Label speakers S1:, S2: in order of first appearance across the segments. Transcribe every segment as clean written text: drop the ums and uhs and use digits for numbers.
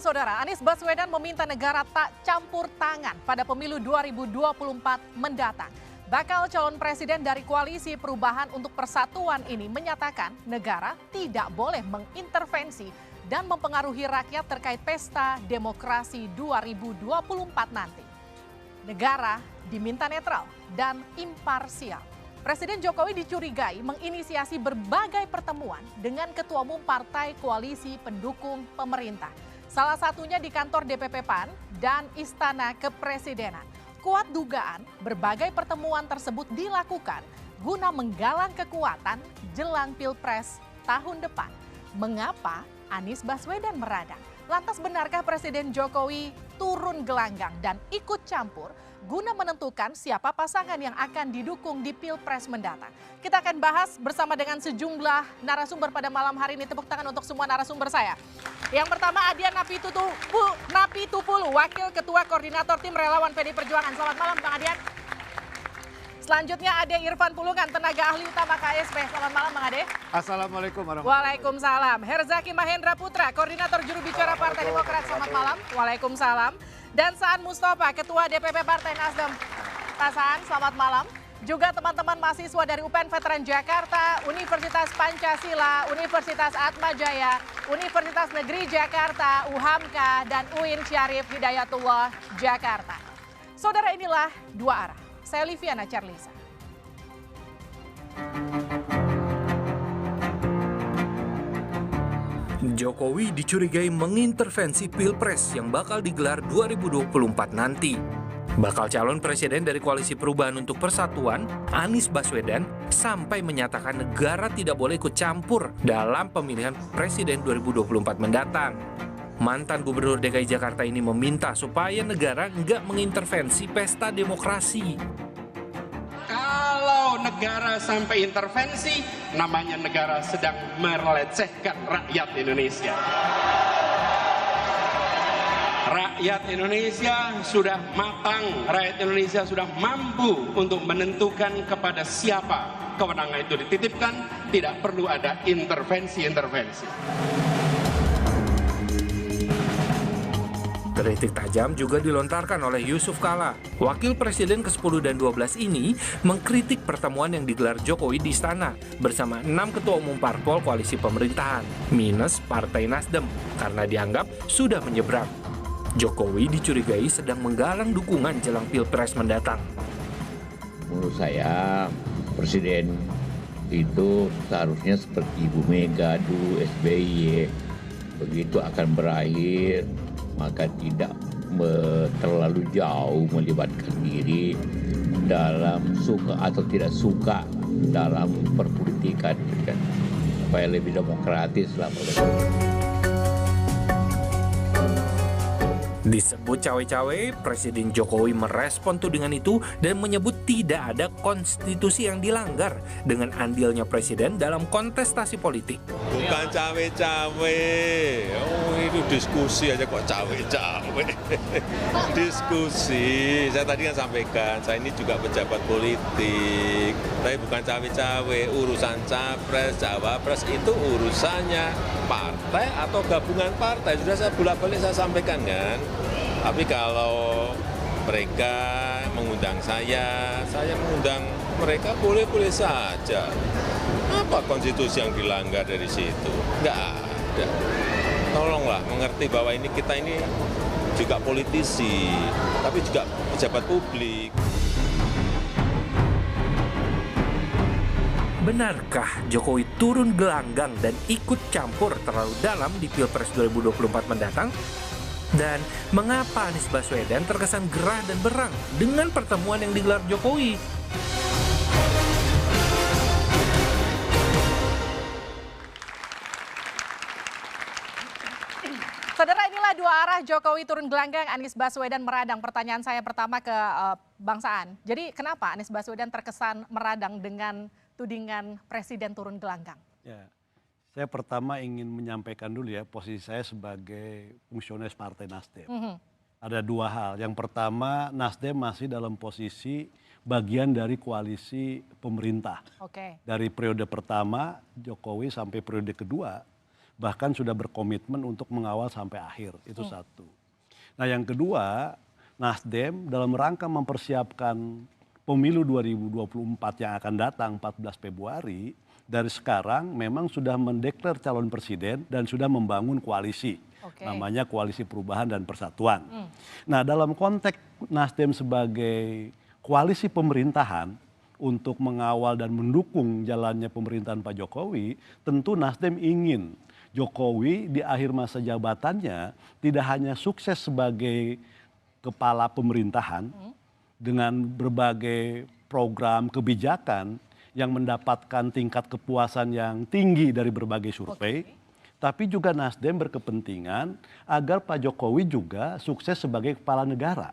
S1: Saudara, Anies Baswedan meminta negara tak campur tangan pada pemilu 2024 mendatang. Bakal calon presiden dari Koalisi Perubahan untuk Persatuan ini menyatakan negara tidak boleh mengintervensi dan mempengaruhi rakyat terkait pesta demokrasi 2024 nanti. Negara diminta netral dan imparsial. Presiden Jokowi dicurigai menginisiasi berbagai pertemuan dengan ketua umum partai koalisi pendukung pemerintah. Salah satunya di kantor DPP PAN dan Istana Kepresidenan. Kuat dugaan berbagai pertemuan tersebut dilakukan guna menggalang kekuatan jelang Pilpres tahun depan. Mengapa Anies Baswedan meradang? Lantas benarkah Presiden Jokowi turun gelanggang dan ikut campur guna menentukan siapa pasangan yang akan didukung di Pilpres mendatang? Kita akan bahas bersama dengan sejumlah narasumber pada malam hari ini. Tepuk tangan untuk semua narasumber saya. Yang pertama Adian Napitupulu, Wakil Ketua Koordinator Tim Relawan PDI Perjuangan. Selamat malam Bang Adian. Selanjutnya Ade Irfan Pulungan, tenaga ahli utama KSP. Selamat malam Bang Ade.
S2: Assalamualaikum warahmatullahi wabarakatuh.
S1: Waalaikumsalam. Herzaki Mahendra Putra, Koordinator Juru Bicara Partai Demokrat. Selamat malam. Waalaikumsalam. Dan Saan Mustafa, Ketua DPP Partai Nasdem. Pak Saan, selamat malam. Juga teman-teman mahasiswa dari UPN Veteran Jakarta, Universitas Pancasila, Universitas Atmajaya, Universitas Negeri Jakarta, UHAMKA, dan UIN Syarif Hidayatullah Jakarta. Saudara, inilah Dua Arah. Saya Liviana Charlisa.
S3: Jokowi dicurigai mengintervensi Pilpres yang bakal digelar 2024 nanti. Bakal calon presiden dari Koalisi Perubahan untuk Persatuan, Anies Baswedan, sampai menyatakan negara tidak boleh ikut campur dalam pemilihan presiden 2024 mendatang. Mantan Gubernur DKI Jakarta ini meminta supaya negara nggak mengintervensi pesta demokrasi.
S4: Kalau negara sampai intervensi, namanya negara sedang melecehkan rakyat Indonesia. Rakyat Indonesia sudah matang, rakyat Indonesia sudah mampu untuk menentukan kepada siapa kewenangan itu dititipkan, tidak perlu ada intervensi-intervensi.
S3: Kritik tajam juga dilontarkan oleh Yusuf Kala. Wakil Presiden ke-10 dan 12 ini mengkritik pertemuan yang digelar Jokowi di Istana bersama 6 ketua umum parpol koalisi pemerintahan, minus Partai Nasdem, karena dianggap sudah menyeberang. Jokowi dicurigai sedang menggalang dukungan jelang Pilpres mendatang.
S5: Menurut saya, Presiden itu seharusnya seperti Ibu Mega dulu, SBY, begitu akan berakhir, maka tidak terlalu jauh melibatkan diri dalam suka atau tidak suka dalam perpolitikan, supaya lebih demokratis lah.
S3: Disebut cawe-cawe, Presiden Jokowi merespon tudingan itu dan menyebut tidak ada konstitusi yang dilanggar dengan andilnya Presiden dalam kontestasi politik.
S6: Bukan cawe-cawe, itu diskusi aja kok cawe-cawe. Diskusi, saya tadi kan sampaikan, saya ini juga pejabat politik, tapi bukan cawe-cawe. Urusan capres, cawapres itu urusannya partai atau gabungan partai. Sudah saya bolak-balik saya sampaikan kan. Tapi kalau mereka mengundang saya mengundang mereka boleh-boleh saja. Apa konstitusi yang dilanggar dari situ? Nggak ada. Tolonglah mengerti bahwa kita ini juga politisi, tapi juga pejabat publik.
S3: Benarkah Jokowi turun gelanggang dan ikut campur terlalu dalam di Pilpres 2024 mendatang? Dan mengapa Anies Baswedan terkesan gerah dan berang dengan pertemuan yang digelar Jokowi?
S1: Saudara, inilah Dua Arah. Jokowi turun gelanggang, Anies Baswedan meradang. Pertanyaan saya pertama ke Bang Saan. Jadi kenapa Anies Baswedan terkesan meradang dengan tudingan Presiden turun gelanggang?
S2: Ya, saya pertama ingin menyampaikan dulu ya posisi saya sebagai fungsionaris Partai Nasdem. Ada dua hal. Yang pertama, Nasdem masih dalam posisi bagian dari koalisi pemerintah.
S1: Oke.
S2: Dari periode pertama Jokowi sampai periode kedua, bahkan sudah berkomitmen untuk mengawal sampai akhir. Itu satu. Nah yang kedua, Nasdem dalam rangka mempersiapkan pemilu 2024 yang akan datang 14 Februari, dari sekarang memang sudah mendeklar calon presiden dan sudah membangun koalisi. Namanya Koalisi Perubahan dan Persatuan. Nah dalam konteks Nasdem sebagai koalisi pemerintahan untuk mengawal dan mendukung jalannya pemerintahan Pak Jokowi, tentu Nasdem ingin Jokowi di akhir masa jabatannya tidak hanya sukses sebagai kepala pemerintahan dengan berbagai program kebijakan yang mendapatkan tingkat kepuasan yang tinggi dari berbagai survei, tapi juga Nasdem berkepentingan agar Pak Jokowi juga sukses sebagai kepala negara.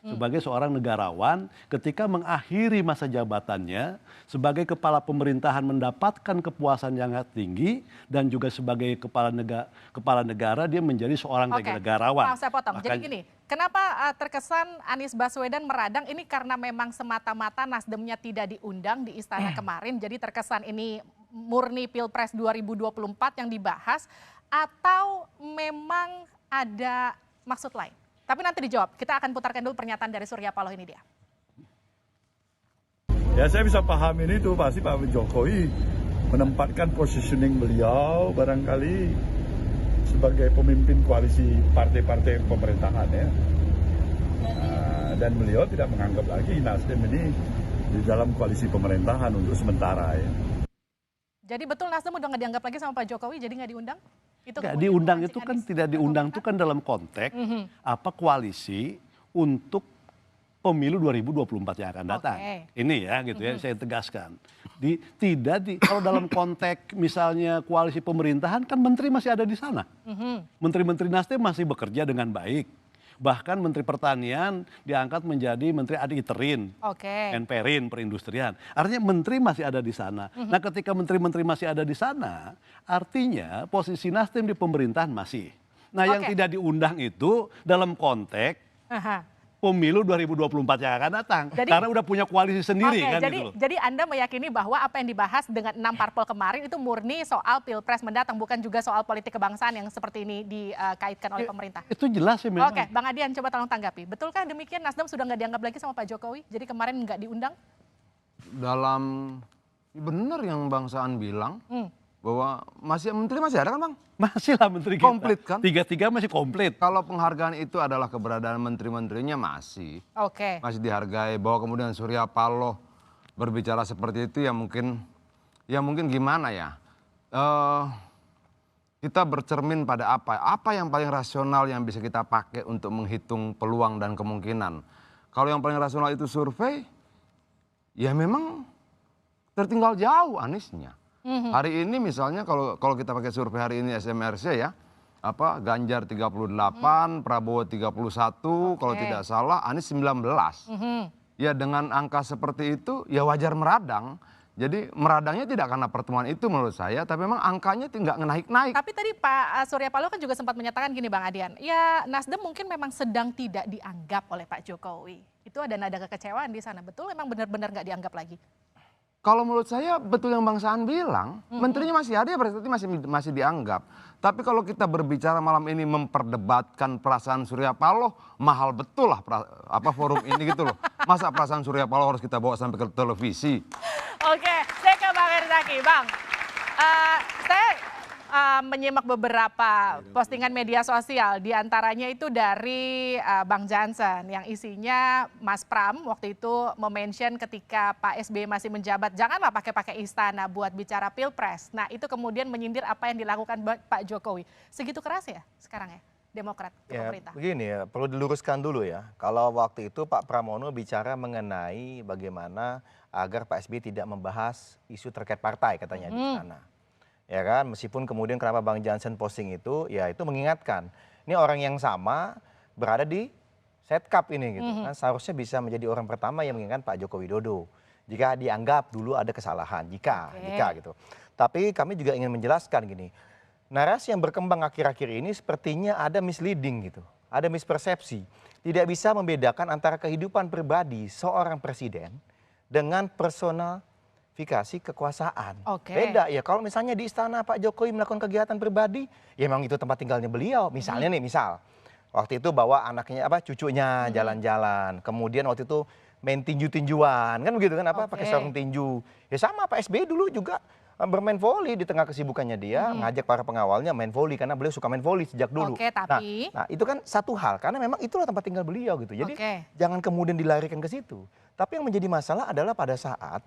S2: Sebagai seorang negarawan ketika mengakhiri masa jabatannya sebagai kepala pemerintahan mendapatkan kepuasan yang tinggi dan juga sebagai kepala negara dia menjadi seorang negarawan.
S1: Maaf saya potong. Jadi gini, kenapa terkesan Anies Baswedan meradang ini karena memang semata-mata Nasdemnya tidak diundang di istana kemarin, jadi terkesan ini murni Pilpres 2024 yang dibahas atau memang ada maksud lain? Tapi nanti dijawab. Kita akan putarkan dulu pernyataan dari Surya Paloh ini dia.
S7: Ya saya bisa pahami itu pasti Pak Jokowi menempatkan positioning beliau barangkali sebagai pemimpin koalisi partai-partai pemerintahan ya. Dan beliau tidak menganggap lagi Nasdem ini di dalam koalisi pemerintahan untuk sementara ya.
S1: Jadi betul Nasdem udah nggak dianggap lagi sama Pak Jokowi, jadi nggak diundang?
S2: Nggak diundang itu kan tidak diundang itu kan dalam konteks apa koalisi untuk pemilu 2024 yang akan datang. Ini ya gitu ya saya tegaskan. Kalau dalam konteks misalnya koalisi pemerintahan kan menteri masih ada di sana. Menteri-menteri Nasdem masih bekerja dengan baik. Bahkan Menteri Pertanian diangkat menjadi Menteri Adi Iterin, Perin, Perindustrian. Artinya menteri masih ada di sana. Nah ketika menteri-menteri masih ada di sana, artinya posisi Nasdem di pemerintahan masih. Nah yang tidak diundang itu dalam konteks pemilu 2024 yang akan datang. Karena udah punya koalisi sendiri kan gitu loh.
S1: Jadi Anda meyakini bahwa apa yang dibahas dengan 6 parpol kemarin itu murni soal Pilpres mendatang, bukan juga soal politik kebangsaan yang seperti ini dikaitkan oleh pemerintah?
S2: Itu jelas ya memang.
S1: Oke, Bang Adian coba tolong tanggapi. Betulkah demikian Nasdem sudah nggak dianggap lagi sama Pak Jokowi? Jadi kemarin nggak diundang?
S8: Benar yang Bang Saan bilang bahwa menteri masih ada kan Bang?
S2: Masih lah menteri kita.
S8: Komplit kan?
S2: Tiga masih komplit.
S8: Kalau penghargaan itu adalah keberadaan menteri-menterinya masih. Masih dihargai. Bahwa kemudian Surya Paloh berbicara seperti itu ya mungkin gimana ya. Kita bercermin pada apa? Apa yang paling rasional yang bisa kita pakai untuk menghitung peluang dan kemungkinan. Kalau yang paling rasional itu survei, ya memang tertinggal jauh Aniesnya. Hari ini misalnya kalau kita pakai survei hari ini SMRC ya, Ganjar 38, Prabowo 31, kalau tidak salah Anies 19. Ya dengan angka seperti itu ya wajar meradang. Jadi meradangnya tidak karena pertemuan itu menurut saya, tapi memang angkanya tidak naik-naik.
S1: Tapi tadi Pak Surya Paloh kan juga sempat menyatakan gini Bang Adian, ya Nasdem mungkin memang sedang tidak dianggap oleh Pak Jokowi. Itu ada nada kekecewaan di sana, betul memang benar-benar nggak dianggap lagi?
S8: Kalau menurut saya betul yang Bang Saan bilang, menterinya masih ada ya berarti masih dianggap. Tapi kalau kita berbicara malam ini memperdebatkan perasaan Surya Paloh, mahal betul lah forum ini gitu loh. Masa perasaan Surya Paloh harus kita bawa sampai ke televisi?
S1: Oke, saya ke Bang Herzaki. Bang, saya menyimak beberapa postingan media sosial, diantaranya itu dari Bang Jansen yang isinya Mas Pram waktu itu mention ketika Pak SBY masih menjabat, janganlah pakai istana buat bicara Pilpres. Nah itu kemudian menyindir apa yang dilakukan Pak Jokowi. Segitu keras ya sekarang ya Demokrat ke pemerintah?
S9: Begini ya, perlu diluruskan dulu ya. Kalau waktu itu Pak Pramono bicara mengenai bagaimana agar Pak SBY tidak membahas isu terkait partai katanya di istana. Ya kan, meskipun kemudian kenapa Bang Jansen posting itu, ya itu mengingatkan. Ini orang yang sama berada di setkap ini gitu kan. Seharusnya bisa menjadi orang pertama yang mengingatkan Pak Joko Widodo. Jika dianggap dulu ada kesalahan, jika gitu. Tapi kami juga ingin menjelaskan gini, narasi yang berkembang akhir-akhir ini sepertinya ada misleading gitu. Ada mispersepsi. Tidak bisa membedakan antara kehidupan pribadi seorang presiden dengan personal personifikasi kekuasaan.
S1: Oke.
S9: Beda ya, kalau misalnya di istana Pak Jokowi melakukan kegiatan pribadi, ya memang itu tempat tinggalnya beliau. Misalnya nih, misal waktu itu bawa anaknya cucunya jalan-jalan, kemudian waktu itu main tinju-tinjuan, kan begitu kan, pakai sarung tinju. Ya sama Pak SBY dulu juga bermain voli di tengah kesibukannya dia, ngajak para pengawalnya main voli karena beliau suka main voli sejak dulu.
S1: Oke, tapi
S9: Nah, itu kan satu hal karena memang itulah tempat tinggal beliau gitu. Jadi jangan kemudian dilarikan ke situ. Tapi yang menjadi masalah adalah pada saat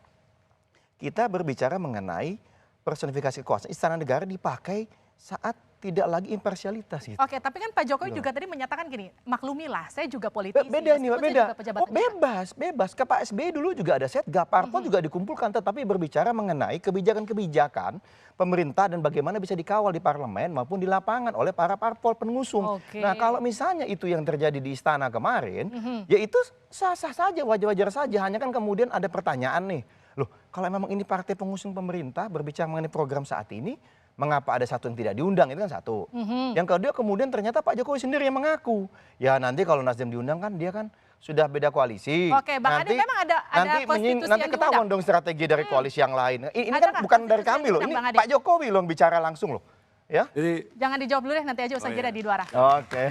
S9: kita berbicara mengenai personifikasi kekuasaan, istana negara dipakai saat tidak lagi imparsialitas gitu.
S1: Oke, tapi kan Pak Jokowi juga tadi menyatakan gini, maklumilah, saya juga politisi.
S9: Beda nih,
S1: meskipun saya
S9: beda.
S1: juga pejabat
S9: Oh,
S1: negara.
S9: bebas. Ke Pak SBY dulu juga ada setgap, parpol juga dikumpulkan, tetapi berbicara mengenai kebijakan-kebijakan pemerintah dan bagaimana bisa dikawal di parlemen maupun di lapangan oleh para parpol pengusung.
S1: Oke.
S9: Nah, kalau misalnya itu yang terjadi di istana kemarin, ya itu sah-sah saja, wajar-wajar saja. Hanya kan kemudian ada pertanyaan nih, loh kalau memang ini partai pengusung pemerintah berbicara mengenai program saat ini, mengapa ada satu yang tidak diundang, itu kan satu. Yang kedua kemudian ternyata Pak Jokowi sendiri yang mengaku. Ya nanti kalau Nasdem diundang kan dia kan sudah beda koalisi.
S1: Oke, Bang Adi, memang ada konstitusi
S9: nanti
S1: yang
S9: ketahuan
S1: diundang.
S9: dong strategi dari koalisi yang lain. Ini kan
S1: Adakah
S9: bukan dari
S1: konstitusi
S9: kami
S1: yang
S9: loh, ini
S1: diundang, Bang Adi?
S9: Pak Jokowi loh yang bicara langsung loh. Ya?
S2: Jadi
S1: Jangan dijawab dulu deh, nanti aja usai jeda di Dua Arah.
S9: Oke.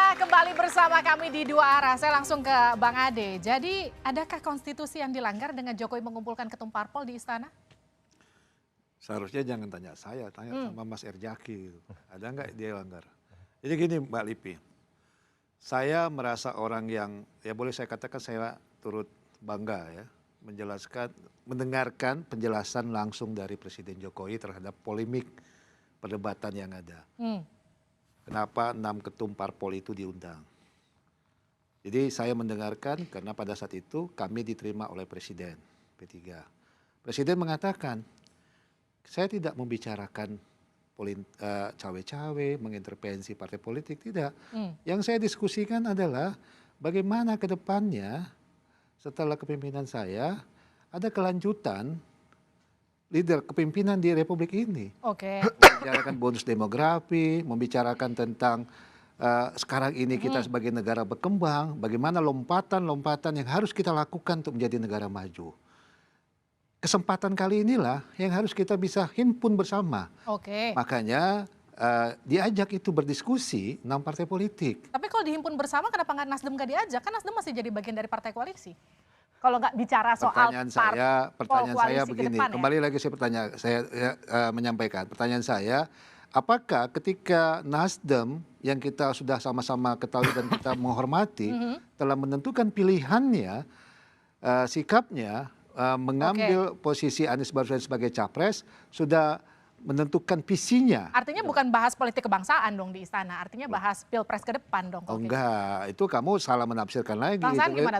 S1: Anda kembali bersama kami di Dua Arah. Saya langsung ke Bang Ade. Jadi adakah konstitusi yang dilanggar dengan Jokowi mengumpulkan ketum parpol di istana?
S10: Seharusnya jangan tanya saya, tanya sama Mas Erjaki. Ada nggak dia langgar? Jadi gini Mbak Lipi, saya merasa orang yang, ya boleh saya katakan saya turut bangga ya, mendengarkan penjelasan langsung dari Presiden Jokowi terhadap polemik perdebatan yang ada. Kenapa 6 ketum parpol itu diundang. Jadi saya mendengarkan karena pada saat itu kami diterima oleh Presiden P3. Presiden mengatakan, saya tidak membicarakan cawe-cawe, mengintervensi partai politik, tidak. Yang saya diskusikan adalah bagaimana ke depannya setelah kepemimpinan saya ada kelanjutan leader kepemimpinan di Republik ini.
S1: Oke.
S10: Membicarakan bonus demografi, membicarakan tentang sekarang ini kita sebagai negara berkembang, bagaimana lompatan-lompatan yang harus kita lakukan untuk menjadi negara maju. Kesempatan kali inilah yang harus kita bisa himpun bersama.
S1: Oke.
S10: Makanya diajak itu berdiskusi 6 partai politik.
S1: Tapi kalau dihimpun bersama kenapa nggak Nasdem nggak diajak? Kan Nasdem masih jadi bagian dari partai koalisi. Kalau nggak bicara soal
S10: pertanyaan saya begini, kembali lagi saya menyampaikan. Pertanyaan saya, apakah ketika Nasdem yang kita sudah sama-sama ketahui dan kita menghormati telah menentukan pilihannya, sikapnya mengambil posisi Anies Baswedan sebagai capres, sudah menentukan visinya.
S1: Artinya bukan bahas politik kebangsaan dong di istana, artinya bahas pilpres ke depan dong.
S10: Oh enggak, itu kamu salah menafsirkan lagi,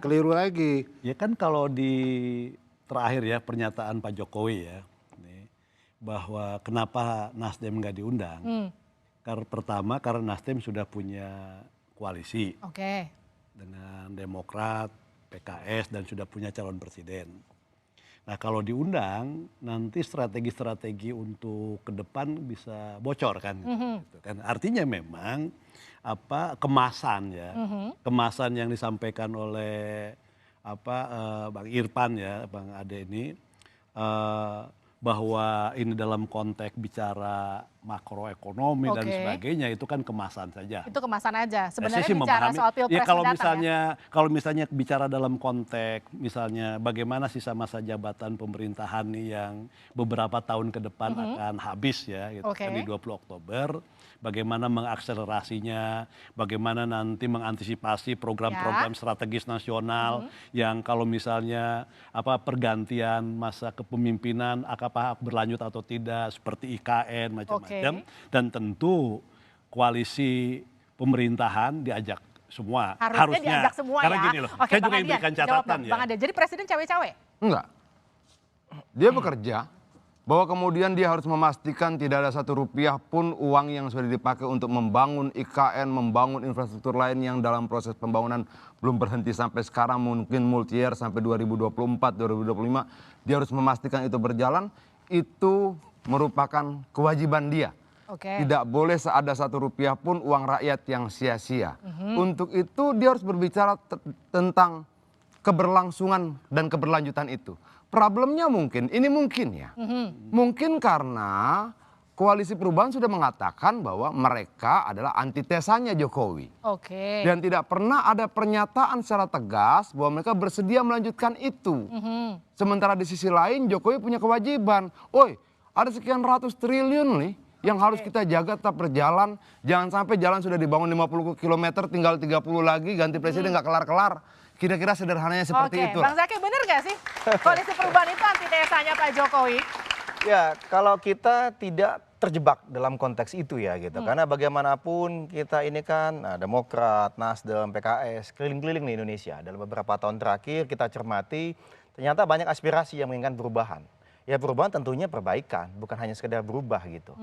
S2: keliru lagi. Ya kan kalau di terakhir ya pernyataan Pak Jokowi ya, bahwa kenapa Nasdem nggak diundang. Karena pertama karena Nasdem sudah punya koalisi dengan Demokrat, PKS dan sudah punya calon presiden. Nah kalau diundang nanti strategi-strategi untuk ke depan bisa bocor kan, gitu kan. Artinya memang kemasan ya, kemasan yang disampaikan oleh Bang Irfan ya, Bang Ade ini bahwa ini dalam konteks bicara makroekonomi dan sebagainya itu kan kemasan saja.
S1: Itu kemasan aja. Sebenarnya bicara soal pilpres
S2: ya, kalau misalnya bicara dalam konteks misalnya bagaimana sisa masa jabatan pemerintahan nih yang beberapa tahun ke depan akan habis ya gitu kan di 20 Oktober. Bagaimana mengakselerasinya, bagaimana nanti mengantisipasi program-program strategis nasional yang kalau misalnya pergantian masa kepemimpinan apakah berlanjut atau tidak seperti IKN macam-macam dan tentu koalisi pemerintahan diajak semua.
S1: Harusnya diajak semua
S2: karena
S1: ya.
S2: gini loh, saya juga memberikan catatan ya.
S1: Bang Ade, jadi presiden cawe-cawe?
S8: Enggak. Dia bekerja bahwa kemudian dia harus memastikan tidak ada 1 rupiah pun uang yang sudah dipakai untuk membangun IKN, membangun infrastruktur lain yang dalam proses pembangunan belum berhenti sampai sekarang, mungkin multi-year sampai 2024, 2025. Dia harus memastikan itu berjalan, itu merupakan kewajiban dia. Tidak boleh ada 1 rupiah pun uang rakyat yang sia-sia. Untuk itu dia harus berbicara tentang keberlangsungan dan keberlanjutan itu. Problemnya mungkin ya. Mungkin karena Koalisi Perubahan sudah mengatakan bahwa mereka adalah antitesanya Jokowi. Dan tidak pernah ada pernyataan secara tegas bahwa mereka bersedia melanjutkan itu. Sementara di sisi lain Jokowi punya kewajiban. Ada sekian ratus triliun nih yang harus kita jaga tetap berjalan. Jangan sampai jalan sudah dibangun 50 km tinggal 30 lagi ganti presiden nggak kelar-kelar. Kira-kira sederhananya seperti itu.
S1: Bang Zaki, benar gak sih Koalisi Perubahan itu antitesanya Pak Jokowi?
S9: Ya, kalau kita tidak terjebak dalam konteks itu ya gitu. Karena bagaimanapun kita ini kan Demokrat, Nasdem, PKS, keliling-keliling di Indonesia. Dalam beberapa tahun terakhir kita cermati ternyata banyak aspirasi yang menginginkan perubahan. Ya perubahan tentunya perbaikan, bukan hanya sekedar berubah gitu.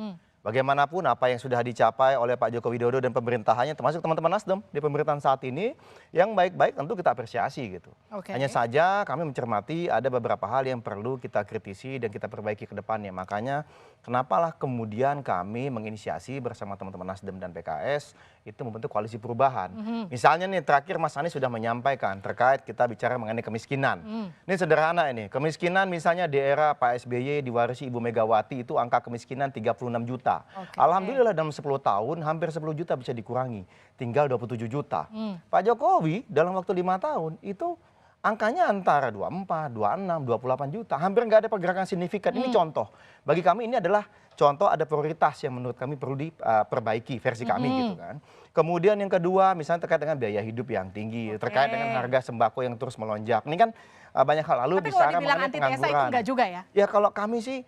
S9: Bagaimanapun apa yang sudah dicapai oleh Pak Joko Widodo dan pemerintahannya, termasuk teman-teman Nasdem di pemerintahan saat ini, yang baik-baik tentu kita apresiasi gitu. Hanya saja kami mencermati ada beberapa hal yang perlu kita kritisi dan kita perbaiki ke depannya. Makanya kenapalah kemudian kami menginisiasi bersama teman-teman Nasdem dan PKS itu membentuk koalisi perubahan. Misalnya nih terakhir Mas Anies sudah menyampaikan terkait kita bicara mengenai kemiskinan. Ini sederhana ini, kemiskinan misalnya di era Pak SBY diwarisi Ibu Megawati itu angka kemiskinan 36 juta. juta. Alhamdulillah dalam 10 tahun hampir 10 juta bisa dikurangi, tinggal 27 juta. Pak Jokowi dalam waktu 5 tahun itu angkanya antara 24, 26, 28 juta. Hampir nggak ada pergerakan signifikan. Ini contoh. Bagi kami ini adalah contoh ada prioritas yang menurut kami perlu diperbaiki versi kami gitu kan. Kemudian yang kedua misalnya terkait dengan biaya hidup yang tinggi, terkait dengan harga sembako yang terus melonjak. Ini kan banyak hal lalu
S1: Tapi
S9: bicara
S1: kalau dibilang
S9: mengenai
S1: antitesa itu
S9: pengangguran.
S1: enggak juga ya?
S9: Ya kalau kami sih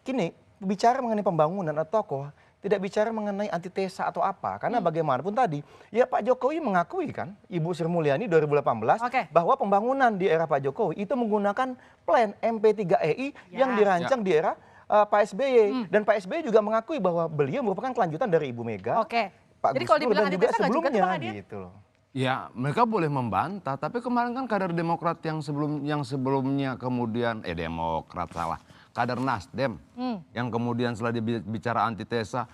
S9: gini, bicara mengenai pembangunan atau tokoh, tidak bicara mengenai antitesa atau apa. Karena bagaimanapun tadi, ya Pak Jokowi mengakui kan, Ibu Sri Mulyani 2018, bahwa pembangunan di era Pak Jokowi itu menggunakan plan MP3EI yang dirancang di era Pak SBY. Dan Pak SBY juga mengakui bahwa beliau merupakan kelanjutan dari Ibu Mega, Pak
S1: Jadi
S9: Gus
S1: kalau
S9: Dur,
S1: dibilang
S9: dan juga
S1: antitesa nggak juga tuh
S9: sebelumnya
S1: Bang Adian?
S9: gitu loh.
S8: Ya, mereka boleh membantah, tapi kemarin kan kader Demokrat yang sebelumnya kemudian Demokrat salah, kader Nasdem yang kemudian setelah bicara antitesa,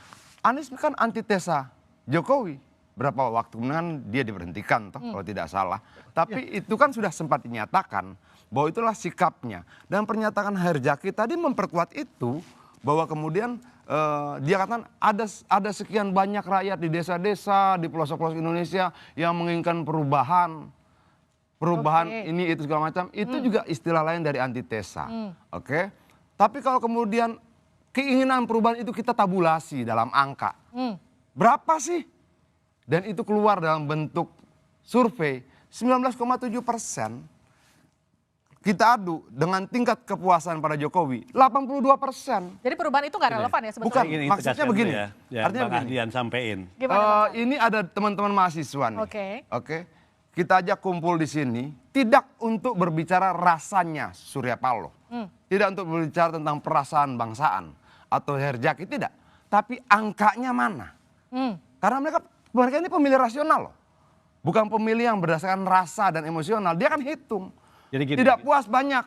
S8: Anies kan antitesa Jokowi. Berapa waktu kemudian dia diberhentikan toh kalau tidak salah. Tapi itu kan sudah sempat dinyatakan bahwa itulah sikapnya. Dan pernyataan Herzaki tadi memperkuat itu bahwa kemudian dia katakan ada sekian banyak rakyat di desa-desa, di pelosok-pelosok Indonesia yang menginginkan perubahan ini itu segala macam. Itu juga istilah lain dari antitesa. Oke. Tapi kalau kemudian keinginan perubahan itu kita tabulasi dalam angka. Berapa sih? Dan itu keluar dalam bentuk survei 19,7%. Kita adu dengan tingkat kepuasan pada Jokowi 82%.
S1: Jadi perubahan itu nggak relevan ya sebetulnya?
S8: Bukan, maksudnya begini.
S2: Artinya Bang Adian sampein.
S8: Ini ada teman-teman mahasiswa nih. Oke. Kita ajak kumpul di sini tidak untuk berbicara rasanya Surya Paloh. Tidak untuk berbicara tentang perasaan bangsaan atau Herzaki, tidak. Tapi angkanya mana? Karena mereka ini pemilih rasional loh. Bukan pemilih yang berdasarkan rasa dan emosional. Dia kan hitung. Jadi gini, tidak puas banyak.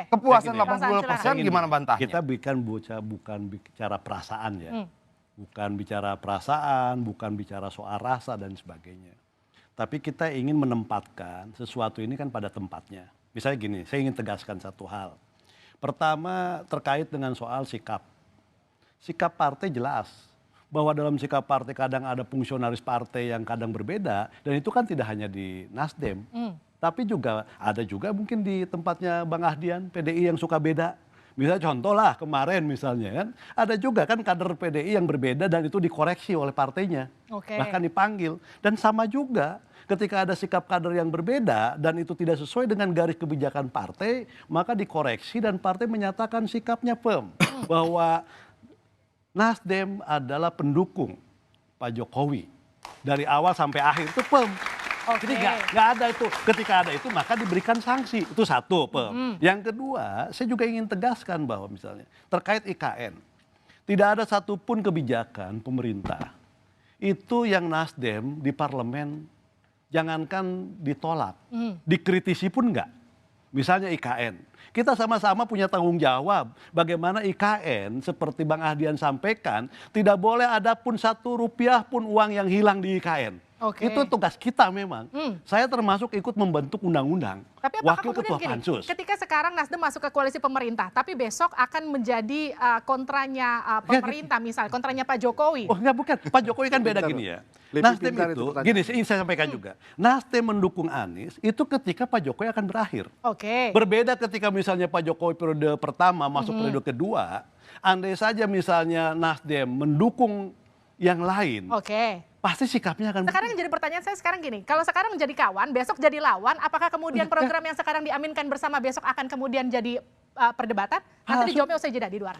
S8: Kepuasan 80% gimana bantahnya?
S2: Kita bukan bicara perasaan ya. Bukan bicara perasaan, bukan bicara soal rasa dan sebagainya. Tapi kita ingin menempatkan sesuatu ini kan pada tempatnya. Misalnya gini, saya ingin tegaskan satu hal. Pertama terkait dengan soal sikap. Sikap partai jelas. Bahwa dalam sikap partai kadang ada fungsionaris partai yang kadang berbeda. Dan itu kan tidak hanya di Nasdem. Tapi ada juga mungkin di tempatnya Bang Ahdian, PDI yang suka beda. Misalnya contoh lah kemarin misalnya kan, ada juga kan kader PDI yang berbeda dan itu dikoreksi oleh partainya. Bahkan dipanggil. Dan sama juga ketika ada sikap kader yang berbeda dan itu tidak sesuai dengan garis kebijakan partai, maka dikoreksi dan partai menyatakan sikapnya firm. Bahwa Nasdem adalah pendukung Pak Jokowi. Dari awal sampai akhir itu firm. Jadi nggak ada itu. Ketika ada itu maka diberikan sanksi. Itu satu. Yang kedua, saya juga ingin tegaskan bahwa misalnya terkait IKN. Tidak ada satupun kebijakan pemerintah. Itu yang Nasdem di parlemen jangankan ditolak. Dikritisi pun enggak. Misalnya IKN. Kita sama-sama punya tanggung jawab. Bagaimana IKN seperti Bang Ahdian sampaikan. Tidak boleh ada pun Rp1 pun uang yang hilang di IKN. Itu tugas kita memang. Saya termasuk ikut membentuk undang-undang.
S1: Tapi apakah
S2: Wakil
S1: kemudian
S2: Ketua Pansus.
S1: ketika sekarang Nasdem masuk ke koalisi pemerintah, tapi besok akan menjadi kontranya pemerintah misalnya, kontranya Pak Jokowi?
S2: Oh enggak, bukan. Pak Jokowi kan beda gini ya. Nasdem itu, gini saya sampaikan juga. Nasdem mendukung Anies itu ketika Pak Jokowi akan berakhir. Berbeda ketika misalnya Pak Jokowi periode pertama masuk periode kedua, andai saja misalnya Nasdem mendukung yang lain. Pasti sikapnya akan
S1: sekarang jadi pertanyaan saya sekarang gini, kalau sekarang jadi kawan, besok jadi lawan, apakah kemudian program yang sekarang diaminkan bersama besok akan kemudian jadi perdebatan? Nanti dijawabnya usai jeda di luar.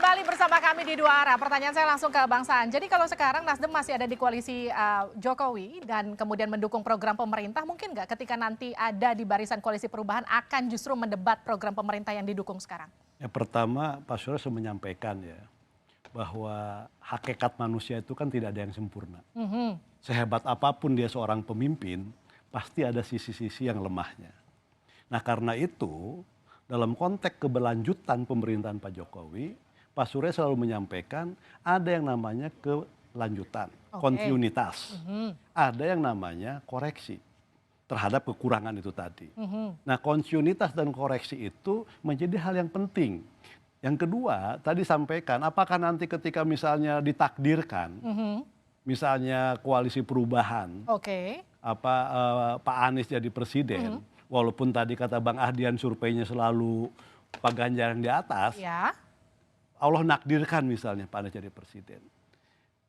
S1: kembali bersama kami di Dua Arah. Pertanyaan saya langsung ke Bang Saan. Jadi kalau sekarang Nasdem masih ada di koalisi Jokowi dan kemudian mendukung program pemerintah, mungkin nggak ketika nanti ada di barisan koalisi perubahan akan justru mendebat program pemerintah yang didukung sekarang?
S2: Ya, pertama Pak Surya sudah menyampaikan ya bahwa hakikat manusia itu kan tidak ada yang sempurna. Sehebat apapun dia seorang pemimpin, pasti ada sisi-sisi yang lemahnya. Nah karena itu dalam konteks keberlanjutan pemerintahan Pak Jokowi, Pak Surya selalu menyampaikan ada yang namanya kelanjutan, kontinuitas. Ada yang namanya koreksi terhadap kekurangan itu tadi. Nah kontinuitas dan koreksi itu menjadi hal yang penting. Yang kedua, tadi sampaikan apakah nanti ketika misalnya ditakdirkan, misalnya koalisi perubahan, Pak Anies jadi presiden, walaupun tadi kata Bang Ahdian surveinya selalu Pak Ganjar yang di atas, Allah nakdirkan misalnya Pak Anies jadi presiden.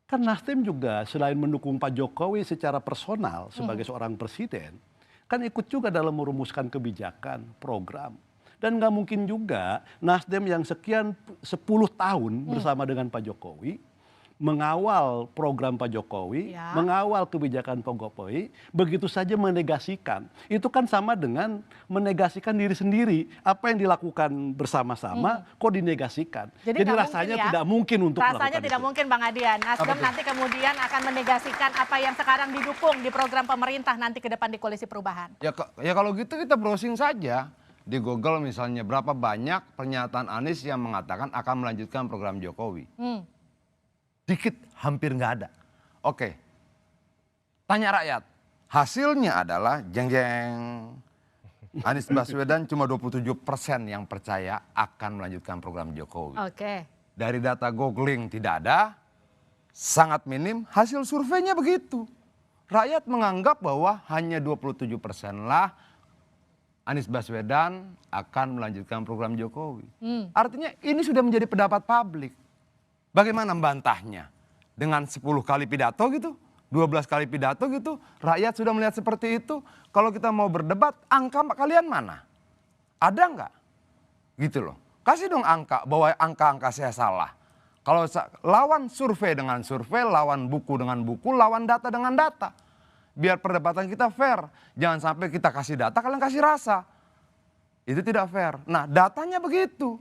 S2: Kan Nasdem juga selain mendukung Pak Jokowi secara personal sebagai seorang presiden, kan ikut juga dalam merumuskan kebijakan, program. Dan nggak mungkin juga Nasdem yang sekian 10 tahun bersama dengan Pak Jokowi, mengawal program Pak Jokowi, mengawal kebijakan Pak Jokowi, begitu saja menegasikan. Itu kan sama dengan menegasikan diri sendiri. Apa yang dilakukan bersama-sama, kok dinegasikan. Jadi rasanya tidak mungkin untuk melakukan
S1: rasanya tidak mungkin Bang Adian. Nasdem nanti kemudian akan menegasikan apa yang sekarang didukung di program pemerintah nanti ke depan di koalisi perubahan.
S8: Ya kalau gitu kita browsing saja. Di Google misalnya berapa banyak pernyataan Anies yang mengatakan akan melanjutkan program Jokowi. Dikit, hampir nggak ada. Oke, tanya rakyat. Hasilnya adalah jeng-jeng. Anies Baswedan cuma 27% yang percaya akan melanjutkan program Jokowi. Dari data googling tidak ada, sangat minim, hasil surveinya begitu. Rakyat menganggap bahwa hanya 27% lah Anies Baswedan akan melanjutkan program Jokowi. Artinya ini sudah menjadi pendapat publik. Bagaimana membantahnya? Dengan 10 kali pidato gitu, 12 kali pidato gitu, rakyat sudah melihat seperti itu. Kalau kita mau berdebat, angka kalian mana? Ada nggak? Gitu loh. Kasih dong angka, bahwa angka-angka saya salah. Kalau lawan survei dengan survei, lawan buku dengan buku, lawan data dengan data. Biar perdebatan kita fair. Jangan sampai kita kasih data, kalian kasih rasa. Itu tidak fair. Nah datanya begitu.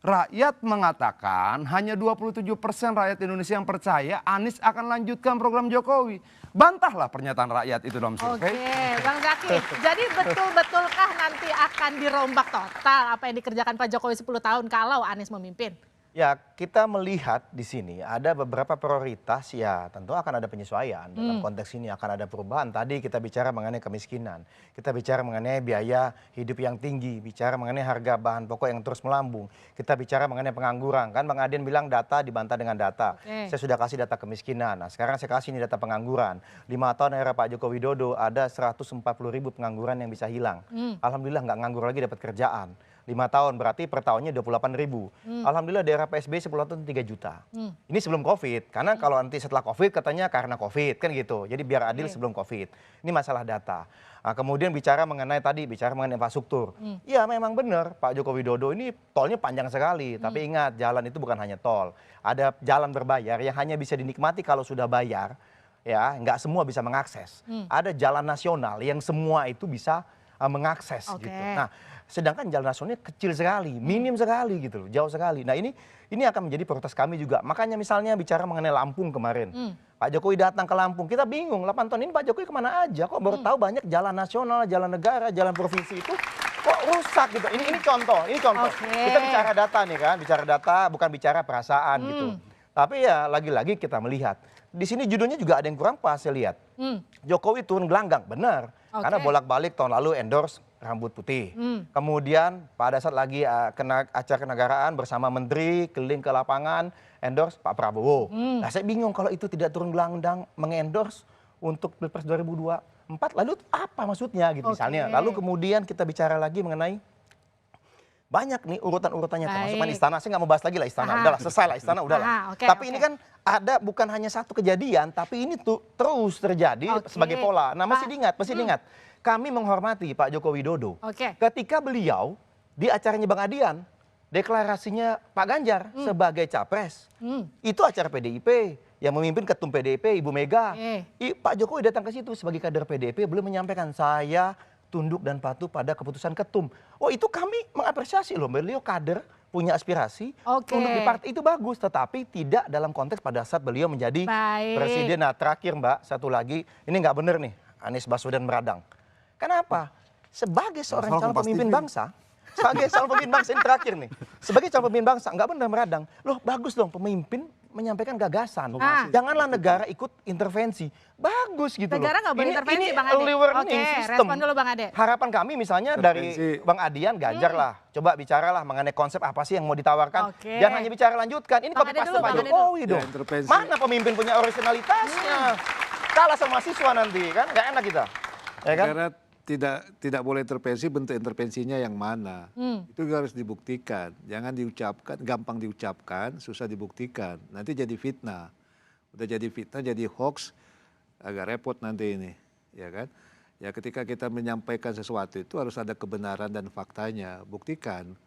S8: Rakyat mengatakan hanya 27% rakyat Indonesia yang percaya Anies akan lanjutkan program Jokowi. Bantahlah pernyataan rakyat itu dalam survei.
S1: Oke, Bang Zaki. Jadi betul-betulkah nanti akan dirombak total apa yang dikerjakan Pak Jokowi 10 tahun kalau Anies memimpin?
S9: Ya, kita melihat di sini ada beberapa prioritas, ya tentu akan ada penyesuaian. Dalam konteks ini akan ada perubahan. Tadi kita bicara mengenai kemiskinan, kita bicara mengenai biaya hidup yang tinggi, bicara mengenai harga bahan pokok yang terus melambung. Kita bicara mengenai pengangguran, kan Bang Adian bilang data dibantah dengan data. Saya sudah kasih data kemiskinan, nah sekarang saya kasih ini data pengangguran. 5 tahun era Pak Joko Widodo ada 140.000 pengangguran yang bisa hilang. Alhamdulillah nggak nganggur lagi, dapat kerjaan. 5 tahun berarti per tahunnya 28.000. Alhamdulillah daerah PSBY 10 tahun 3 juta. Ini sebelum COVID, karena kalau nanti setelah COVID katanya karena COVID kan gitu. Jadi biar adil sebelum COVID. Ini masalah data. Nah, kemudian bicara mengenai infrastruktur. Ya memang benar Pak Joko Widodo ini tolnya panjang sekali. Tapi ingat jalan itu bukan hanya tol. Ada jalan berbayar yang hanya bisa dinikmati kalau sudah bayar. Ya, nggak semua bisa mengakses. Ada jalan nasional yang semua itu bisa mengakses gitu. Nah, sedangkan jalan nasionalnya kecil sekali, minim sekali gitu loh, jauh sekali. Nah ini akan menjadi prioritas kami juga. Makanya misalnya bicara mengenai Lampung kemarin. Pak Jokowi datang ke Lampung, kita bingung 8 tahun ini Pak Jokowi kemana aja? Kok baru tahu banyak jalan nasional, jalan negara, jalan provinsi itu kok rusak gitu. Ini contoh. Kita bicara data nih kan, bicara data bukan bicara perasaan gitu. Tapi ya lagi-lagi kita melihat. Di sini judulnya juga ada yang kurang pas saya lihat. Jokowi turun gelanggang, benar. Karena bolak-balik tahun lalu endorse rambut putih. Kemudian pada saat lagi acara kenegaraan bersama menteri keliling ke lapangan endorse Pak Prabowo. Nah saya bingung kalau itu tidak turun gelanggang mengendorse untuk Pilpres 2024. Lalu apa maksudnya gitu misalnya. Lalu kemudian kita bicara lagi mengenai banyak nih urutan-urutannya termasuk istana. Saya nggak mau bahas lagi lah istana. Udahlah selesai lah istana udahlah. Tapi ini kan ada bukan hanya satu kejadian, tapi ini tuh terus terjadi sebagai pola. Nah masih diingat. Kami menghormati Pak Joko Widodo. Ketika beliau di acaranya Bang Adian, deklarasinya Pak Ganjar sebagai capres. Itu acara PDIP yang memimpin ketum PDIP Ibu Mega. Pak Jokowi datang ke situ sebagai kader PDIP belum menyampaikan saya tunduk dan patuh pada keputusan ketum. Oh itu kami mengapresiasi loh, beliau kader punya aspirasi tunduk di partai itu bagus, tetapi tidak dalam konteks pada saat beliau menjadi presiden. Nah terakhir Mbak, satu lagi, ini nggak benar nih Anies Baswedan meradang. Kenapa? Sebagai seorang calon pemimpin bangsa, sebagai calon pemimpin bangsa ini terakhir nih, sebagai calon pemimpin bangsa nggak benar meradang. Loh bagus dong pemimpin menyampaikan gagasan. Janganlah negara ikut intervensi. Bagus gitu
S1: negara nggak boleh intervensi, Bang Ade.
S9: Early warning system.
S1: Respon dulu Bang Ade.
S9: Harapan kami misalnya dari Bang Adian, Ganjar lah. Coba bicaralah mengenai konsep apa sih yang mau ditawarkan. Jangan hanya bicara lanjutkan. Ini copy paste Pak Jokowi dong. Mana pemimpin punya originalitasnya? Kalah sama mahasiswa nanti kan, nggak enak kita. Ya kan?
S10: Negara tidak boleh intervensi, bentuk intervensinya yang mana. Itu harus dibuktikan. Jangan diucapkan, gampang diucapkan, susah dibuktikan. Nanti jadi fitnah. Udah jadi fitnah, jadi hoax, agak repot nanti ini. Ya kan? Ya ketika kita menyampaikan sesuatu itu harus ada kebenaran dan faktanya. Buktikan.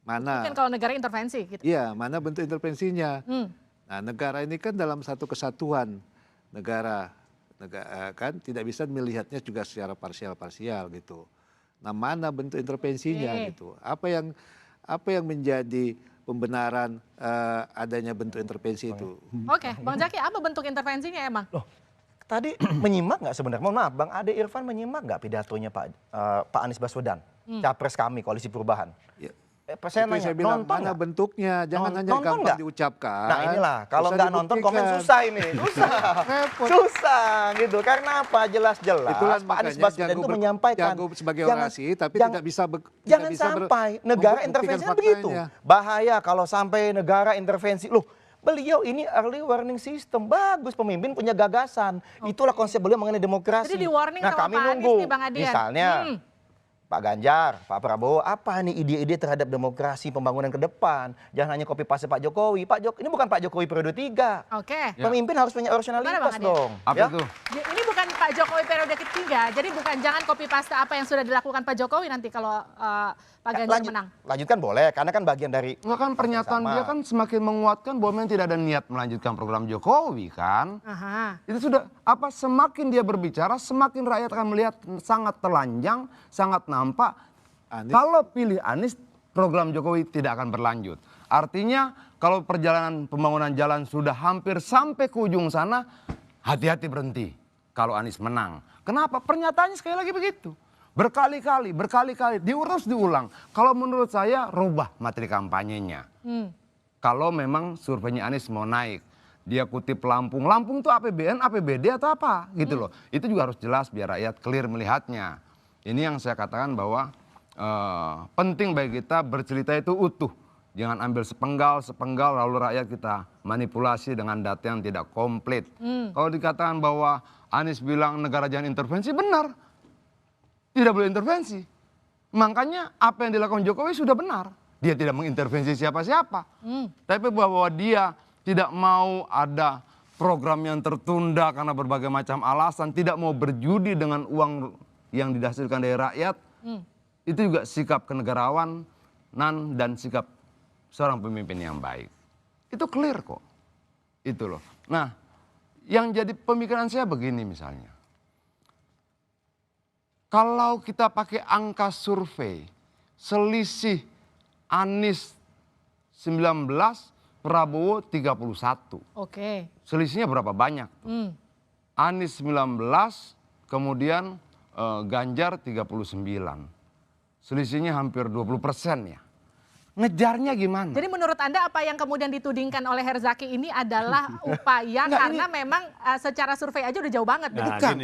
S10: Mana?
S1: Mungkin kalau negara intervensi gitu.
S10: Iya, mana bentuk intervensinya. Nah negara ini kan dalam satu kesatuan negara kan tidak bisa melihatnya juga secara parsial gitu. Nah mana bentuk intervensinya gitu? Apa yang menjadi pembenaran adanya bentuk intervensi itu?
S1: Oke, Bang Zaki, apa bentuk intervensinya emang?
S9: Loh, tadi menyimak nggak sebenarnya? Mohon maaf, Bang Ade Irfan menyimak nggak pidatonya Pak Anies Baswedan, capres kami Koalisi Perubahan? Ya. Saya nanya,
S10: bilang,
S9: nonton
S10: mana bentuknya, jangan hanya gampang diucapkan.
S9: Nah inilah, kalau nggak nonton komen susah ini, susah gitu. Karena apa? Jelas-jelas Pak Anies Baswedan itu menyampaikan.
S10: Jago sebagai orasi, tapi tidak bisa.
S9: Jangan sampai negara intervensi begitu. Bahaya kalau sampai negara intervensi. Loh, beliau ini early warning system, bagus pemimpin punya gagasan. Itulah konsep beliau mengenai demokrasi.
S1: Jadi di warning
S9: nah
S1: sama
S9: kami
S1: Pak
S9: nunggu,
S1: Anies nih, Bang Adian.
S9: misalnya. Pak Ganjar, Pak Prabowo, apa nih ide-ide terhadap demokrasi pembangunan ke depan? Jangan hanya copy paste Pak Jokowi. Ini bukan Pak Jokowi periode 3. Pemimpin harus punya originalitas dong.
S8: Apa itu?
S1: Ini bukan Pak Jokowi periode ketiga, jadi bukan jangan copy paste apa yang sudah dilakukan Pak Jokowi nanti kalau Pak Ganjar menang.
S9: Lanjutkan boleh, karena kan bagian dari...
S8: Enggak kan pernyataan dia kan semakin menguatkan bahwa memang tidak ada niat melanjutkan program Jokowi kan. Itu sudah semakin dia berbicara semakin rakyat akan melihat sangat telanjang, sangat nampak. Kalau pilih Anies program Jokowi tidak akan berlanjut. Artinya kalau perjalanan pembangunan jalan sudah hampir sampai ke ujung sana, hati-hati berhenti kalau Anies menang. Kenapa? Pernyataannya sekali lagi begitu. Berkali-kali, diurus diulang. Kalau menurut saya rubah materi kampanyenya. Kalau memang surveinya Anies mau naik. Dia kutip Lampung. Lampung itu APBN, APBD atau apa gitu loh. Itu juga harus jelas biar rakyat clear melihatnya. Ini yang saya katakan bahwa penting bagi kita bercerita itu utuh. Jangan ambil sepenggal lalu rakyat kita manipulasi dengan data yang tidak komplit. Kalau dikatakan bahwa Anies bilang negara jangan intervensi, benar. Tidak boleh intervensi. Makanya apa yang dilakukan Jokowi sudah benar. Dia tidak mengintervensi siapa-siapa. Tapi bahwa dia tidak mau ada program yang tertunda karena berbagai macam alasan, tidak mau berjudi dengan uang yang dihasilkan dari rakyat, itu juga sikap kenegarawanan dan sikap seorang pemimpin yang baik. Itu clear kok. Itu loh. Nah, yang jadi pemikiran saya begini misalnya. Kalau kita pakai angka survei, selisih Anies 19, Prabowo 31. Selisihnya berapa banyak? Anies 19, kemudian Ganjar 39. Selisihnya hampir 20% ya. Ngejarnya gimana?
S1: Jadi menurut Anda apa yang kemudian ditudingkan oleh Herzaki ini adalah upaya karena memang secara survei aja udah jauh banget.
S8: Bukan.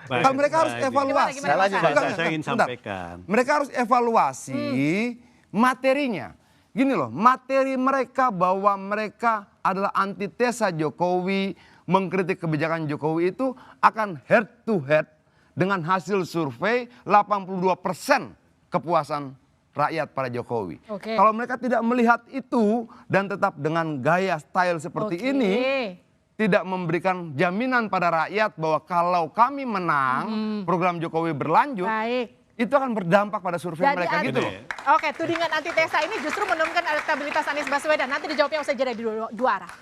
S8: Kalau mereka harus evaluasi.
S2: Saya ingin sampaikan.
S8: Mereka harus evaluasi materinya. Gini loh, materi mereka bahwa mereka adalah antitesa Jokowi, mengkritik kebijakan Jokowi itu akan head to head dengan hasil survei 82% kepuasan rakyat pada Jokowi. Kalau mereka tidak melihat itu dan tetap dengan gaya style seperti ini, tidak memberikan jaminan pada rakyat bahwa kalau kami menang, program Jokowi berlanjut, itu akan berdampak pada survei
S1: Jadi
S8: mereka gitu loh.
S1: Oke, tudingan antitesa ini justru menurunkan elektabilitas Anies Baswedan. Nanti dijawabnya usai jeda di dua arah.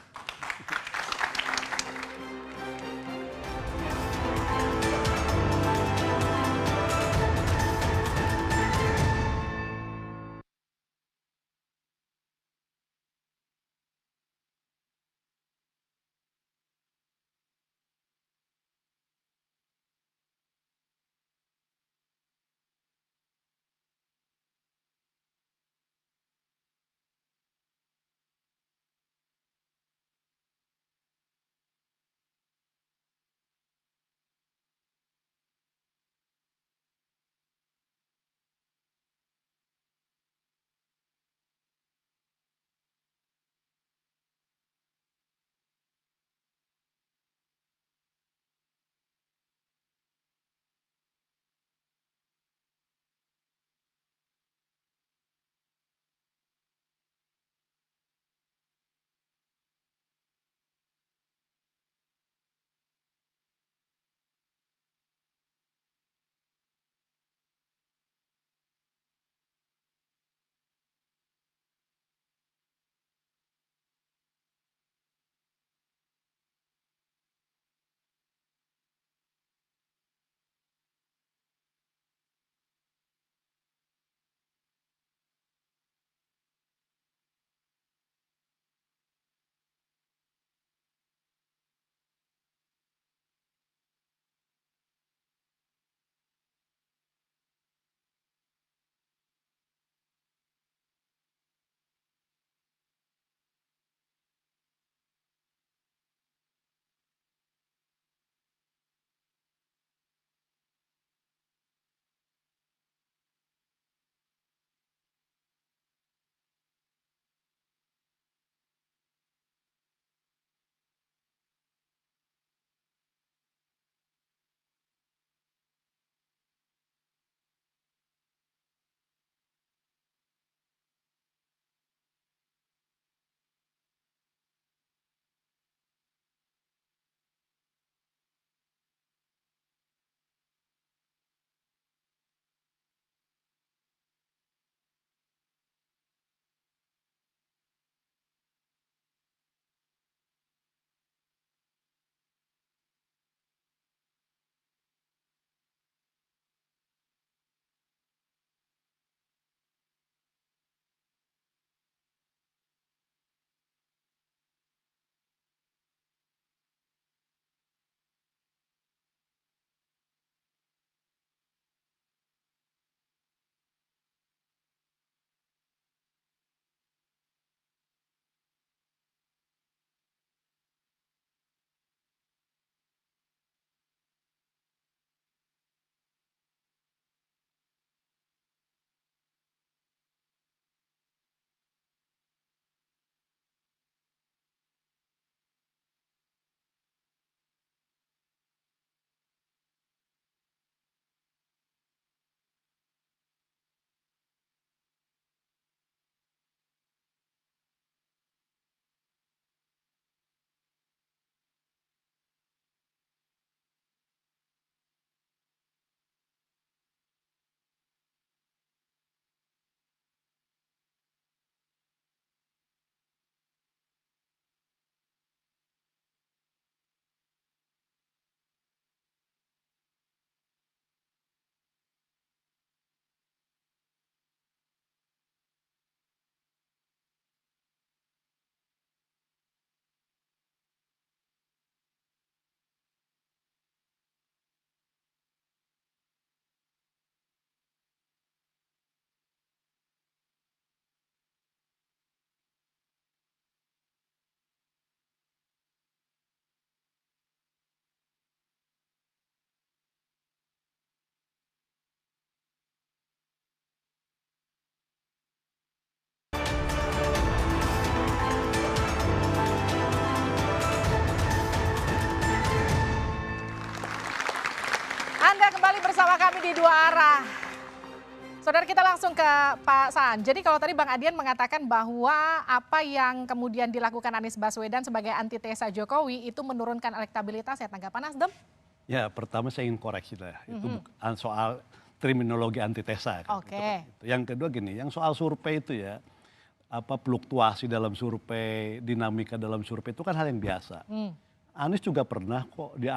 S1: Bersama kami di dua arah. Saudara, kita langsung ke Pak Saan. Jadi kalau tadi Bang Adian mengatakan bahwa apa yang kemudian dilakukan Anies Baswedan sebagai antitesa Jokowi itu menurunkan elektabilitas, ya tanggapan Nasdem?
S2: Ya, pertama saya ingin koreksi lah. Itu bukan soal terminologi antitesa. Kan,
S1: Oke.
S2: gitu. Yang kedua gini, yang soal survei itu ya, fluktuasi dalam survei, dinamika dalam survei itu kan hal yang biasa. Anies juga pernah kok di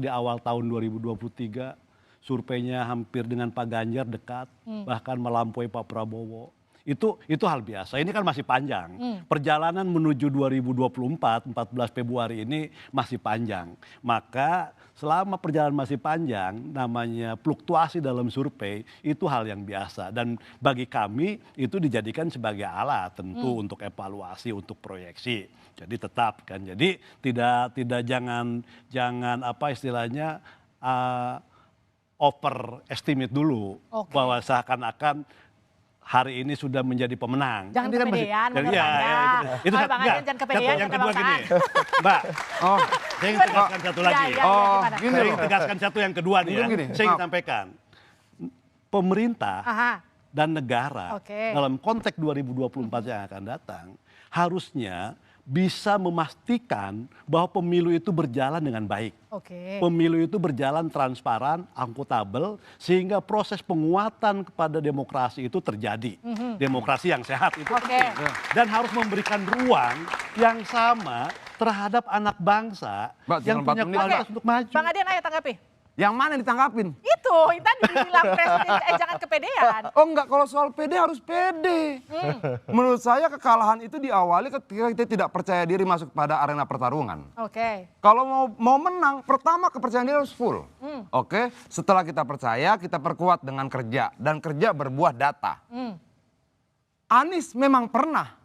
S2: awal tahun 2023 surveinya hampir dengan Pak Ganjar dekat, bahkan melampaui Pak Prabowo. Itu hal biasa. Ini kan masih panjang. Perjalanan menuju 2024, 14 Februari ini masih panjang. Maka selama perjalanan masih panjang, namanya fluktuasi dalam survei itu hal yang biasa. Dan bagi kami itu dijadikan sebagai alat tentu untuk evaluasi, untuk proyeksi. Jadi tetap kan. Jadi tidak jangan apa istilahnya overestimate dulu bahwa seakan-akan hari ini sudah menjadi pemenang.
S1: Jangan kepedean menurut Anda.
S2: Itu
S1: Bang Adian jangan kepedean,
S2: yang kedua gini, Mbak. Saya ingin tegaskan satu lagi. Saya ingin tegaskan satu yang kedua nih ya. Saya ingin sampaikan. Pemerintah dan negara dalam konteks 2024 yang akan datang harusnya bisa memastikan bahwa pemilu itu berjalan dengan baik. Pemilu itu berjalan transparan, akuntabel, sehingga proses penguatan kepada demokrasi itu terjadi. Demokrasi yang sehat itu penting. Dan harus memberikan ruang yang sama terhadap anak bangsa yang punya kualitas untuk maju.
S1: Bang Adian, ayo tanggapi.
S8: Yang mana yang ditanggapin?
S1: Itu tadi dibilang presiden jangan kepedean.
S8: Oh enggak, kalau soal pede harus pede. Menurut saya kekalahan itu diawali ketika kita tidak percaya diri masuk pada arena pertarungan. Kalau mau menang, pertama kepercayaan diri harus full. Setelah kita percaya, kita perkuat dengan kerja. Dan kerja berbuah data. Anies memang pernah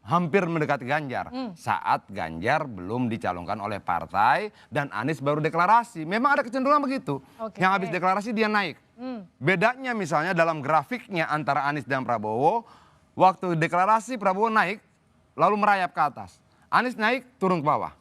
S8: hampir mendekati Ganjar saat Ganjar belum dicalonkan oleh partai dan Anies baru deklarasi. Memang ada kecenderungan begitu. Yang habis deklarasi dia naik. Bedanya misalnya dalam grafiknya antara Anies dan Prabowo, waktu deklarasi Prabowo naik lalu merayap ke atas. Anies naik turun ke bawah.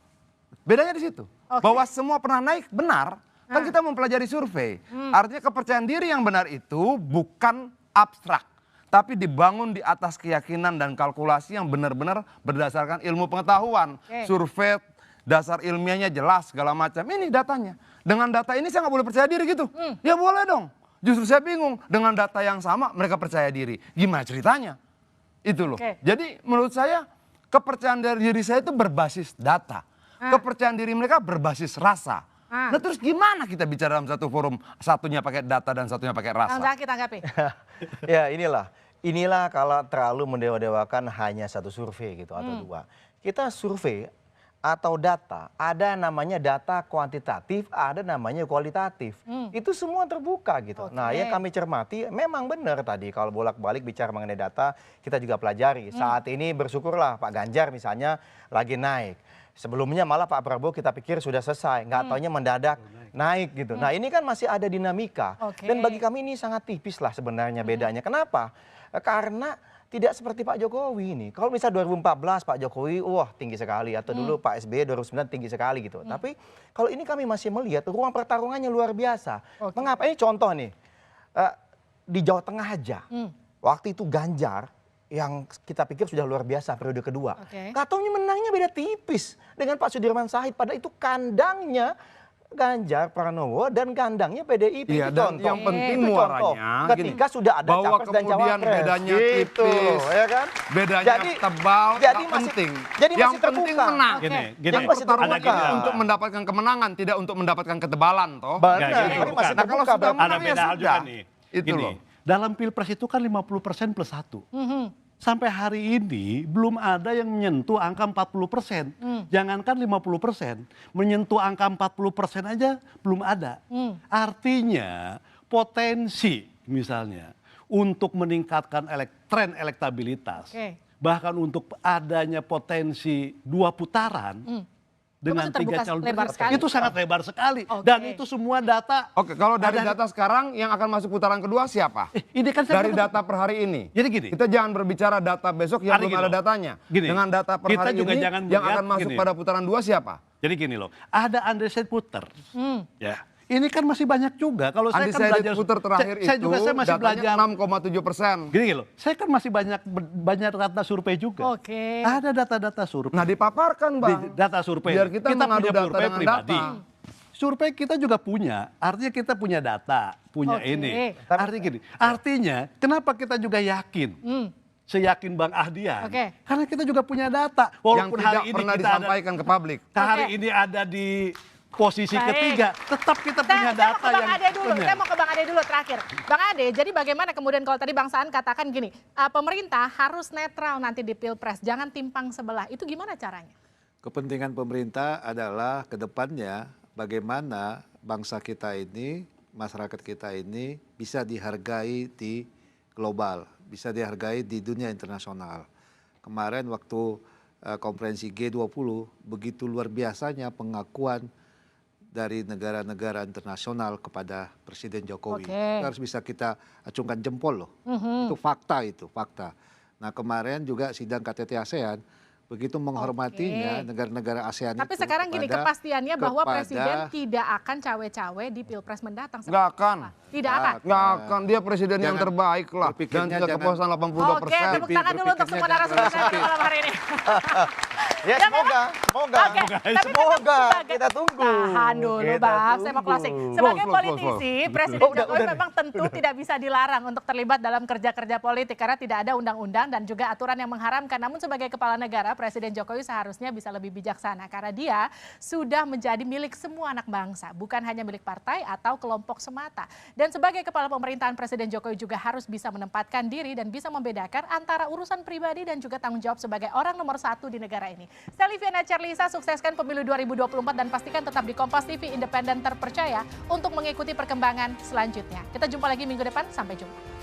S8: Bedanya di situ. Bahwa semua pernah naik benar, kan kita mempelajari survei. Artinya kepercayaan diri yang benar itu bukan abstrak, tapi dibangun di atas keyakinan dan kalkulasi yang benar-benar berdasarkan ilmu pengetahuan. Survei, dasar ilmiahnya jelas segala macam. Ini datanya. Dengan data ini saya nggak boleh percaya diri gitu. Ya boleh dong. Justru saya bingung. Dengan data yang sama mereka percaya diri. Gimana ceritanya? Itu loh. Jadi menurut saya kepercayaan diri saya itu berbasis data. Kepercayaan diri mereka berbasis rasa. Nah terus gimana kita bicara dalam satu forum, satunya pakai data dan satunya pakai rasa?
S1: Tanggapi.
S9: Ya inilah kalau terlalu mendewa-dewakan hanya satu survei gitu atau dua. Kita survei atau data, ada namanya data kuantitatif, ada namanya kualitatif. Itu semua terbuka gitu. Nah yang kami cermati memang benar tadi kalau bolak-balik bicara mengenai data kita juga pelajari. Saat ini bersyukurlah Pak Ganjar misalnya lagi naik. Sebelumnya malah Pak Prabowo kita pikir sudah selesai, nggak taunya mendadak naik gitu. Nah ini kan masih ada dinamika. Dan bagi kami ini sangat tipis lah sebenarnya bedanya. Kenapa? Karena tidak seperti Pak Jokowi ini. Kalau misalnya 2014 Pak Jokowi, wah tinggi sekali. Atau dulu Pak SBY 2009 tinggi sekali gitu. Tapi kalau ini kami masih melihat ruang pertarungannya luar biasa. Mengapa? Ini contoh nih, di Jawa Tengah aja. Waktu itu Ganjar, yang kita pikir sudah luar biasa periode kedua. Katanya menangnya beda tipis dengan Pak Sudirman Said. Padahal itu kandangnya Ganjar Pranowo dan kandangnya PDIP.
S8: Iya, dan yang penting muaranya
S9: ketika sudah ada
S8: bahwa
S9: capres dan
S8: kemudian
S9: cawapres.
S8: bedanya
S9: gitu,
S8: tipis,
S9: ya kan?
S8: bedanya tebal,
S9: jadi
S8: tak penting.
S9: Jadi
S8: yang
S9: masih
S8: penting
S9: terbuka.
S8: menang.
S9: Yang
S8: pertarungan untuk mendapatkan kemenangan, tidak untuk mendapatkan ketebalan toh.
S9: Benar,
S2: tapi
S9: masih
S8: nah, kalau
S9: terbuka.
S8: sudah menang
S2: ada
S8: ya
S2: beda hal
S8: sudah.
S2: juga nih.
S8: Itu loh.
S2: Dalam Pilpres itu kan 50% plus 1. Sampai hari ini belum ada yang menyentuh angka 40%. Jangankan 50%, menyentuh angka 40% aja belum ada. Artinya potensi misalnya untuk meningkatkan tren elektabilitas, bahkan untuk adanya potensi 2 putaran, dengan 3 calon presiden itu sangat lebar sekali. Dan itu semua data.
S8: Kalau dari data sekarang yang akan masuk putaran kedua siapa?
S2: Ini kan
S8: dari data per hari ini.
S2: Jadi gini.
S8: Kita jangan berbicara data besok yang belum ada datanya. Dengan data per hari ini yang akan masuk pada putaran 2 siapa?
S2: Jadi gini loh, ada undecided voter. Ya. Ini kan masih banyak juga. Kalau saya kan belajar
S8: puter terakhir
S2: saya juga saya masih belajar
S8: 6,7%.
S2: Gini loh, saya kan masih banyak data survei juga. Ada data-data survei.
S8: Nah dipaparkan Bang.
S2: Data survei.
S8: Biar kita mengadu
S2: punya
S8: data
S2: survei
S8: dengan
S2: pribadi.
S8: data.
S2: survei kita juga punya, artinya kita punya data, punya ini. Artinya gini, artinya kenapa kita juga yakin? Seyakin Bang Ahdian, karena kita juga punya data.
S8: Walaupun yang tidak pernah disampaikan ke publik.
S2: Hari ini ada di posisi ketiga, tetap kita punya data yang
S1: Saya mau ke Bang Ade dulu terakhir. Bang Ade, jadi bagaimana kemudian kalau tadi Bang Saan katakan gini, pemerintah harus netral nanti di Pilpres, jangan timpang sebelah. Itu gimana caranya?
S10: Kepentingan pemerintah adalah ke depannya bagaimana bangsa kita ini, masyarakat kita ini bisa dihargai di global, bisa dihargai di dunia internasional. Kemarin waktu konferensi G20 begitu luar biasanya pengakuan dari negara-negara internasional kepada Presiden Jokowi. Itu harus bisa kita acungkan jempol loh. Itu fakta itu, fakta. Nah kemarin juga sidang KTT ASEAN begitu menghormatinya negara-negara ASEAN.
S1: Tapi sekarang gini kepastiannya bahwa Presiden tidak akan cawe-cawe di Pilpres mendatang.
S8: Nggak akan.
S1: Tidak akan?
S8: Nggak akan, dia presiden yang terbaik lah. Dan tidak kepuasan 82%.
S1: Oke, tepuk tangan dulu untuk semua narasumber saya malam hari ini.
S9: Ya semoga kita tunggu.
S1: Tahan dulu Bang, saya mau closing. Sebagai politisi, Presiden Jokowi memang tentu tidak bisa dilarang untuk terlibat dalam kerja-kerja politik karena tidak ada undang-undang dan juga aturan yang mengharamkan. Namun sebagai kepala negara, Presiden Jokowi seharusnya bisa lebih bijaksana karena dia sudah menjadi milik semua anak bangsa, bukan hanya milik partai atau kelompok semata. Dan sebagai kepala pemerintahan, Presiden Jokowi juga harus bisa menempatkan diri dan bisa membedakan antara urusan pribadi dan juga tanggung jawab sebagai orang nomor 1 di negara ini. Saya Liviana Cerlisa, sukseskan pemilu 2024 dan pastikan tetap di Kompas TV independen terpercaya untuk mengikuti perkembangan selanjutnya. Kita jumpa lagi minggu depan, sampai jumpa.